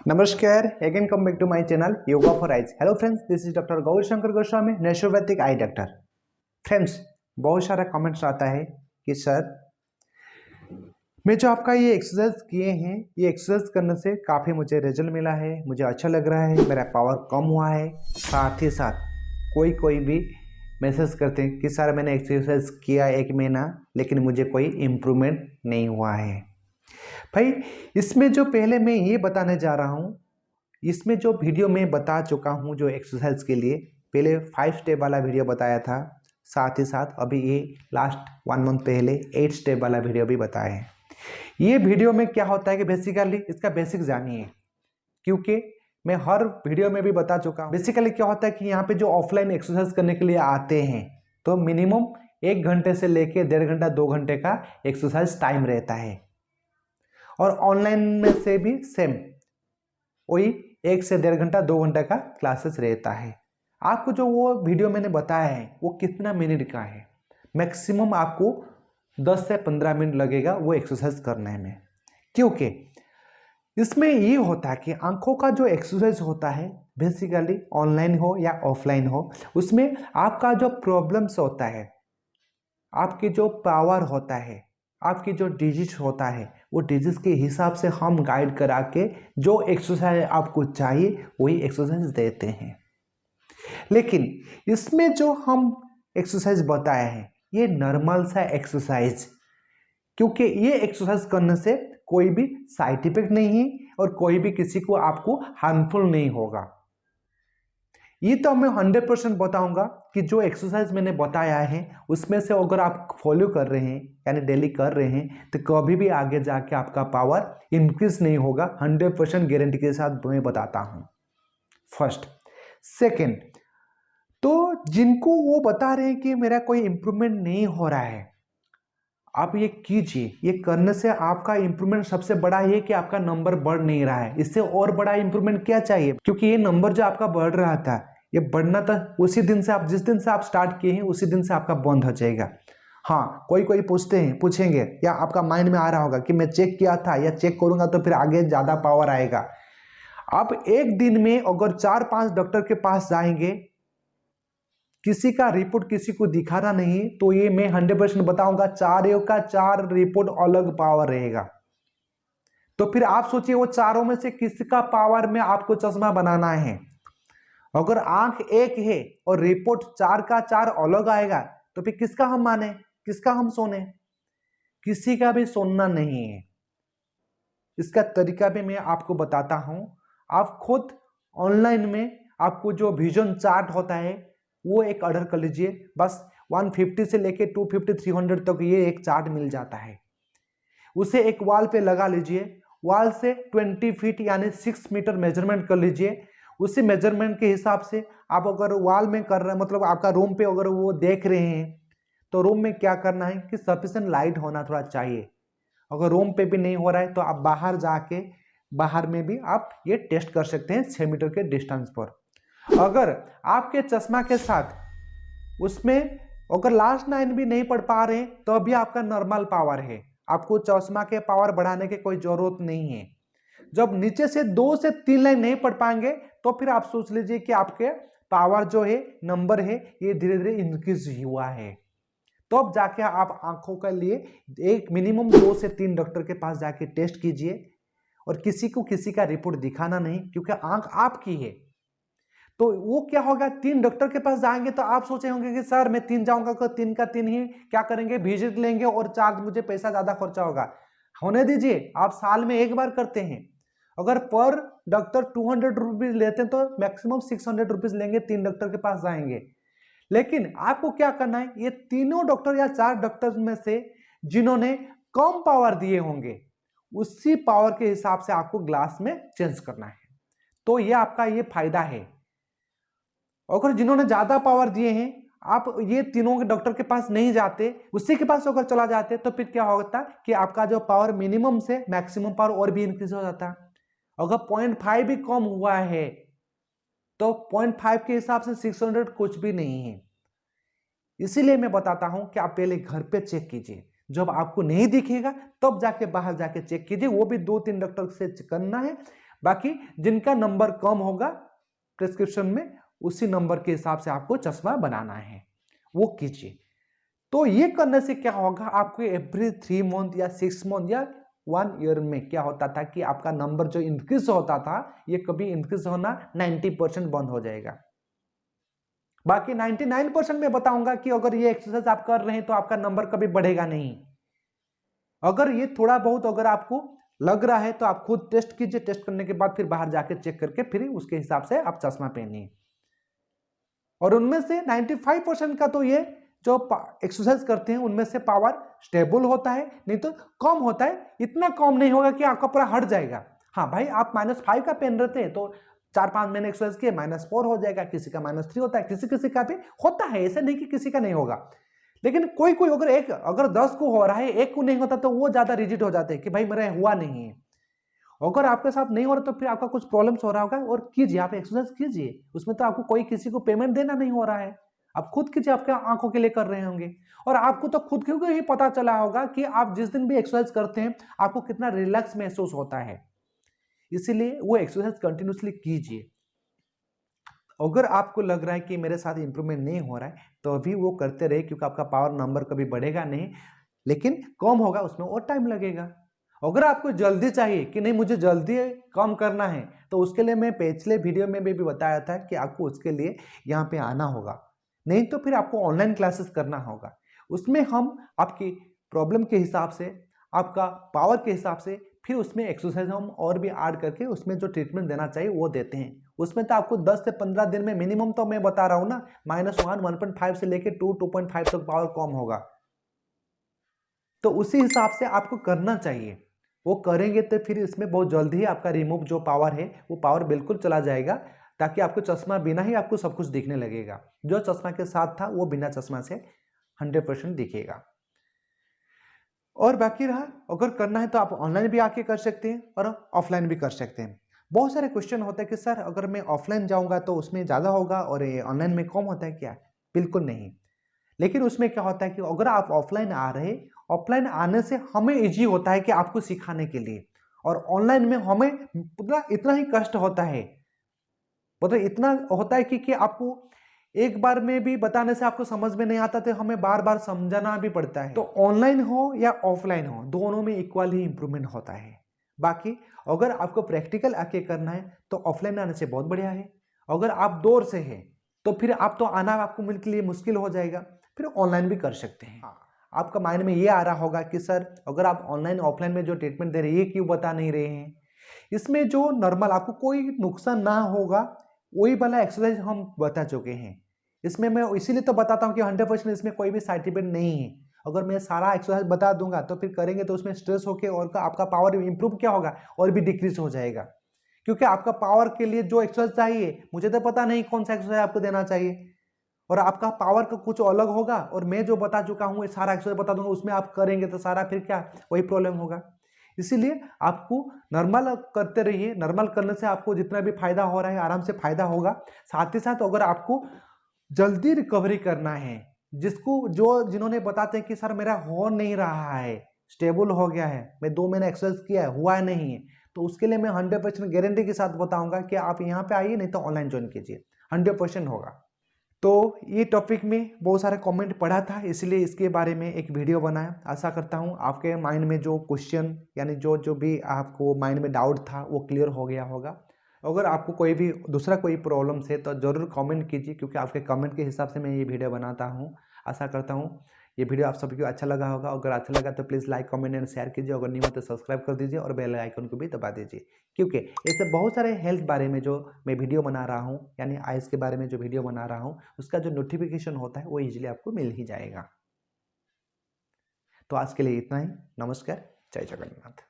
नमस्कार, again come back to my channel yoga for eyes. Hello friends, this is doctor Gauri Shankar Goswami, naturopathic eye doctor. Friends, बहुत सारा comments आता है कि sir मैं जो आपका ये एक्सरसाइज किए हैं, ये एक्सरसाइज करने से काफ़ी मुझे रिजल्ट मिला है, मुझे अच्छा लग रहा है, मेरा पावर कम हुआ है। साथ ही साथ कोई भी मैसेज करते हैं कि सर मैंने एक्सरसाइज किया 1 महीना लेकिन मुझे कोई इम्प्रूवमेंट नहीं हुआ है। भाई, इसमें जो पहले मैं ये बताने जा रहा हूँ, इसमें जो वीडियो मैं बता चुका हूँ जो एक्सरसाइज के लिए, पहले 5 स्टेप वाला वीडियो बताया था, साथ ही साथ अभी ये लास्ट 1 मंथ पहले 8 स्टेप वाला वीडियो भी बताया है। ये वीडियो में क्या होता है कि बेसिकली इसका बेसिक जानिए, क्योंकि मैं हर वीडियो में भी बता चुका हूँ। बेसिकली क्या होता है कि यहाँ पे जो ऑफलाइन एक्सरसाइज करने के लिए आते हैं तो मिनिमम 1 घंटे से लेके 1.5 घंटा 2 घंटे का एक्सरसाइज टाइम रहता है, और ऑनलाइन में से भी सेम वही 1 से 1.5 घंटा 2 घंटे का क्लासेस रहता है। आपको जो वो वीडियो मैंने बताया है वो कितना मिनट का है, मैक्सिमम आपको 10 से 15 मिनट लगेगा वो एक्सरसाइज करने में। क्योंकि इसमें ये होता है कि आंखों का जो एक्सरसाइज होता है बेसिकली ऑनलाइन हो या ऑफलाइन हो, उसमें आपका जो प्रॉब्लम्स होता है, आपकी जो पावर होता है, आपकी जो डिजीज होता है, वो डिजीज के हिसाब से हम गाइड करा के जो एक्सरसाइज आपको चाहिए वही एक्सरसाइज देते हैं। लेकिन इसमें जो हम एक्सरसाइज बताया है ये नॉर्मल सा एक्सरसाइज, क्योंकि ये एक्सरसाइज करने से कोई भी साइड इफेक्ट नहीं है और कोई भी किसी को आपको हार्मफुल नहीं होगा। ये तो मैं 100% बताऊंगा कि जो एक्सरसाइज मैंने बताया है उसमें से अगर आप फॉलो कर रहे हैं यानी डेली कर रहे हैं तो कभी भी आगे जाके आपका पावर इंक्रीज नहीं होगा, 100% गारंटी के साथ मैं बताता हूं। फर्स्ट। सेकंड, तो जिनको वो बता रहे हैं कि मेरा कोई इंप्रूवमेंट नहीं हो रहा है, आप ये कीजिए। ये करने से आपका इंप्रूवमेंट सबसे बड़ा ये कि आपका नंबर बढ़ नहीं रहा है। इससे और बड़ा इंप्रूवमेंट क्या चाहिए, क्योंकि ये नंबर जो आपका बढ़ रहा था ये बढ़ना था उसी दिन से, आप जिस दिन से आप स्टार्ट किए हैं उसी दिन से आपका बंद हो जाएगा। हाँ, कोई पूछेंगे या आपका माइंड में आ रहा होगा कि मैं चेक किया था या चेक करूंगा तो फिर आगे ज्यादा पावर आएगा। आप एक दिन में अगर 4-5 डॉक्टर के पास जाएंगे, किसी का रिपोर्ट किसी को दिखाना नहीं, तो ये मैं 100% बताऊंगा 4 का 4 रिपोर्ट अलग पावर रहेगा। तो फिर आप सोचिए वो चारों में से किसका पावर में आपको चश्मा बनाना है। अगर आंख एक है और रिपोर्ट 4 का 4 अलग आएगा तो फिर किसका हम माने, किसका हम सुने? किसी का भी सुनना नहीं है। इसका तरीका भी मैं आपको बताता हूं। आप खुद ऑनलाइन में आपको जो विजन चार्ट होता है वो एक ऑर्डर कर लीजिए। बस 150 से लेके 250 300 तक ये एक चार्ट मिल जाता है। उसे एक वॉल पे लगा लीजिए। वॉल से 20 फीट यानी 6 मीटर मेजरमेंट कर लीजिए। उसी मेजरमेंट के हिसाब से आप अगर वॉल में कर रहे हैं, मतलब आपका रूम पे अगर वो देख रहे हैं, तो रूम में क्या करना है कि सफिशिएंट लाइट होना थोड़ा चाहिए। अगर रूम पे भी नहीं हो रहा है तो आप बाहर जाके बाहर में भी आप ये टेस्ट कर सकते हैं 6 मीटर के डिस्टेंस पर। अगर आपके चश्मा के साथ उसमें अगर लास्ट 9 भी नहीं पढ़ पा रहे तो भी आपका नॉर्मल पावर है, आपको चश्मा के पावर बढ़ाने की कोई जरूरत नहीं है। जब नीचे से 2 से 3 लाइन नहीं पढ़ पाएंगे तो फिर आप सोच लीजिए कि आपके पावर जो है, नंबर है, ये धीरे धीरे इंक्रीज हुआ है। तो अब जाके आप आंखों के लिए एक मिनिमम 2 से 3 डॉक्टर के पास जाके टेस्ट कीजिए, और किसी को किसी का रिपोर्ट दिखाना नहीं, क्योंकि आंख आपकी है। तो वो क्या होगा, 3 डॉक्टर के पास जाएंगे तो आप सोचे होंगे कि सर मैं 3 जाऊंगा तो 3 का 3 ही क्या करेंगे, विजिट लेंगे और चार्ज मुझे पैसा ज्यादा खर्चा होगा। होने दीजिए, आप साल में एक बार करते हैं। अगर पर डॉक्टर 200 रुपीज लेते हैं तो मैक्सिमम 600 रुपीज लेंगे, 3 डॉक्टर के पास जाएंगे। लेकिन आपको क्या करना है, ये तीनों डॉक्टर या 4 डॉक्टर में से जिन्होंने कम पावर दिए होंगे उसी पावर के हिसाब से आपको ग्लास में चेंज करना है। तो ये आपका ये फायदा है। अगर जिन्होंने ज्यादा पावर दिए हैं, आप ये तीनों के डॉक्टर के पास नहीं जाते, उसी के पास अगर चला जाते तो फिर क्या होता कि आपका जो पावर मिनिमम से मैक्सिमम पावर और भी इंक्रीज हो जाता। अगर 0.5 भी कम हुआ है तो 0.5 के हिसाब से 600 कुछ भी नहीं है। इसीलिए मैं बताता हूं कि आप पहले घर पे चेक कीजिए, जब आपको नहीं दिखेगा तब जाके बाहर जाके चेक कीजिए, वो भी 2-3 डॉक्टर से करना है। बाकी जिनका नंबर कम होगा प्रिस्क्रिप्शन में, उसी नंबर के हिसाब से आपको चश्मा बनाना है, वो कीजिए। तो ये करने से क्या होगा, आपको एवरी 3 मंथ या 6 मंथ या 1 ईयर में क्या होता था कि आपका नंबर जो इंक्रीज होता था, ये कभी इंक्रीज होना 90% बंद हो जाएगा। बाकी 99% में बताऊंगा कि अगर ये एक्सरसाइज आप कर रहे हैं तो आपका नंबर कभी बढ़ेगा नहीं। अगर ये थोड़ा बहुत अगर आपको लग रहा है तो आप खुद टेस्ट कीजिए, टेस्ट करने के बाद फिर बाहर जाके चेक करके फिर उसके हिसाब से आप चश्मा पहनिए। और उनमें से 95% का तो ये जो एक्सरसाइज करते हैं उनमें से पावर स्टेबल होता है, नहीं तो कम होता है। इतना कम नहीं होगा कि आपका पूरा हट जाएगा। हाँ भाई, आप -5 का पेन रहते हैं तो 4-5 महीने एक्सरसाइज किए -4 हो जाएगा, किसी का -3 होता है, किसी किसी का भी होता है, ऐसे नहीं कि किसी का नहीं होगा। लेकिन कोई कोई अगर 10 को हो रहा है, 1 को नहीं होता तो वो ज्यादा रिजिड हो जाते हैं कि भाई मेरा हुआ नहीं है। अगर आपके साथ नहीं हो रहा तो फिर आपका कुछ प्रॉब्लम्स हो रहा होगा, और कीजिए, आप एक्सरसाइज कीजिए, उसमें तो आपको कोई किसी को पेमेंट देना नहीं हो रहा है, आप खुद कीजिए, आपके आंखों के लिए कर रहे होंगे। और आपको तो खुद क्योंकि ही पता चला होगा कि आप जिस दिन भी एक्सरसाइज करते हैं आपको कितना रिलैक्स महसूस होता है, इसीलिए वो एक्सरसाइज कंटिन्यूसली कीजिए। अगर आपको लग रहा है कि मेरे साथ इंप्रूवमेंट नहीं हो रहा है तो अभी वो करते रहे, क्योंकि आपका पावर नंबर कभी बढ़ेगा नहीं, लेकिन कम होगा, उसमें और टाइम लगेगा। अगर आपको जल्दी चाहिए कि नहीं मुझे जल्दी कम करना है, तो उसके लिए मैं पिछले वीडियो में भी बताया था कि आपको उसके लिए यहाँ पे आना होगा, नहीं तो फिर आपको ऑनलाइन क्लासेस करना होगा। उसमें हम आपकी प्रॉब्लम के हिसाब से, आपका पावर के हिसाब से, फिर उसमें एक्सरसाइज हम और भी ऐड करके उसमें जो ट्रीटमेंट देना चाहिए वो देते हैं। उसमें तो आपको 10 से 15 दिन में मिनिमम, तो मैं बता रहा हूँ ना, -1, 1.5 से लेके 2, 2.5 तक पावर कम होगा। तो उसी हिसाब से आपको करना चाहिए, वो करेंगे तो फिर इसमें बहुत जल्दी ही आपका रिमूव जो पावर है वो पावर बिल्कुल चला जाएगा, ताकि आपको चश्मा बिना ही आपको सब कुछ दिखने लगेगा। जो चश्मा के साथ था वो बिना चश्मा से 100% दिखेगा। और बाकी रहा, अगर करना है तो आप ऑनलाइन भी आके कर सकते हैं और ऑफलाइन भी कर सकते हैं। बहुत सारे क्वेश्चन होते हैं कि सर अगर मैं ऑफलाइन जाऊंगा तो उसमें ज़्यादा होगा और ऑनलाइन में कम होता है क्या? बिल्कुल नहीं। लेकिन उसमें क्या होता है कि अगर आप ऑफलाइन आ रहे, ऑफलाइन आने से हमें इजी होता है कि आपको सिखाने के लिए, और ऑनलाइन में हमें पूरा इतना ही कष्ट होता है, मतलब इतना होता है कि आपको एक बार में भी बताने से आपको समझ में नहीं आता, तो हमें बार बार समझाना भी पड़ता है। तो ऑनलाइन हो या ऑफलाइन हो, दोनों में इक्वल ही इंप्रूवमेंट होता है। बाकी अगर आपको प्रैक्टिकल आके करना है तो ऑफलाइन आने से बहुत बढ़िया है। अगर आप दूर से हैं तो फिर आप तो आना आपको के लिए मुश्किल हो जाएगा, फिर ऑनलाइन भी कर सकते हैं। आपका माइंड में ये आ रहा होगा कि सर अगर आप ऑनलाइन ऑफलाइन में जो ट्रीटमेंट दे रहे हैं ये क्यों बता नहीं रहे हैं? इसमें जो नॉर्मल आपको कोई नुकसान ना होगा वही वाला एक्सरसाइज हम बता चुके हैं। इसमें मैं इसीलिए तो बताता हूँ कि 100% इसमें कोई भी साइड इफेक्ट नहीं है। अगर मैं सारा एक्सरसाइज बता दूंगा तो फिर करेंगे तो उसमें स्ट्रेस होकर और आपका पावर इंप्रूव क्या होगा, और भी डिक्रीज हो जाएगा। क्योंकि आपका पावर के लिए जो एक्सरसाइज चाहिए, मुझे तो पता नहीं कौन सा एक्सरसाइज आपको देना चाहिए, और आपका पावर का कुछ अलग होगा, और मैं जो बता चुका हूँ सारा एक्सरसाइज बता दूंगा, उसमें आप करेंगे तो सारा फिर क्या वही प्रॉब्लम होगा। इसीलिए आपको नॉर्मल करते रहिए, नॉर्मल करने से आपको जितना भी फायदा हो रहा है आराम से फायदा होगा। साथ ही साथ अगर आपको जल्दी रिकवरी करना है, जिन्होंने बताते हैं कि सर मेरा हो नहीं रहा है, स्टेबल हो गया है, मैं 2 महीने एक्सरसाइज किया है, हुआ नहीं है, तो उसके लिए मैं 100% गारंटी के साथ बताऊंगा कि आप यहाँ पे आइए, नहीं तो ऑनलाइन ज्वाइन कीजिए, 100% होगा। तो ये टॉपिक में बहुत सारे कमेंट पढ़ा था, इसलिए इसके बारे में एक वीडियो बनाया। आशा करता हूँ आपके माइंड में जो क्वेश्चन यानी जो भी आपको माइंड में डाउट था वो क्लियर हो गया होगा। अगर आपको कोई भी दूसरा कोई प्रॉब्लम है तो ज़रूर कमेंट कीजिए, क्योंकि आपके कमेंट के हिसाब से मैं ये वीडियो बनाता हूँ। आशा करता हूँ ये वीडियो आप सभी को अच्छा लगा होगा। अगर अच्छा लगा तो please like comment and share कीजिए, अगर नहीं हो तो सब्सक्राइब कर दीजिए और बेल आइकन को भी दबा दीजिए, क्योंकि ऐसे बहुत सारे हेल्थ बारे में जो मैं वीडियो बना रहा हूँ, यानी आइज़ के बारे में जो वीडियो बना रहा हूँ उसका जो नोटिफिकेशन होता है वो ईजिली आपको मिल ही जाएगा। तो आज के लिए इतना ही। नमस्कार, जय जगन्नाथ।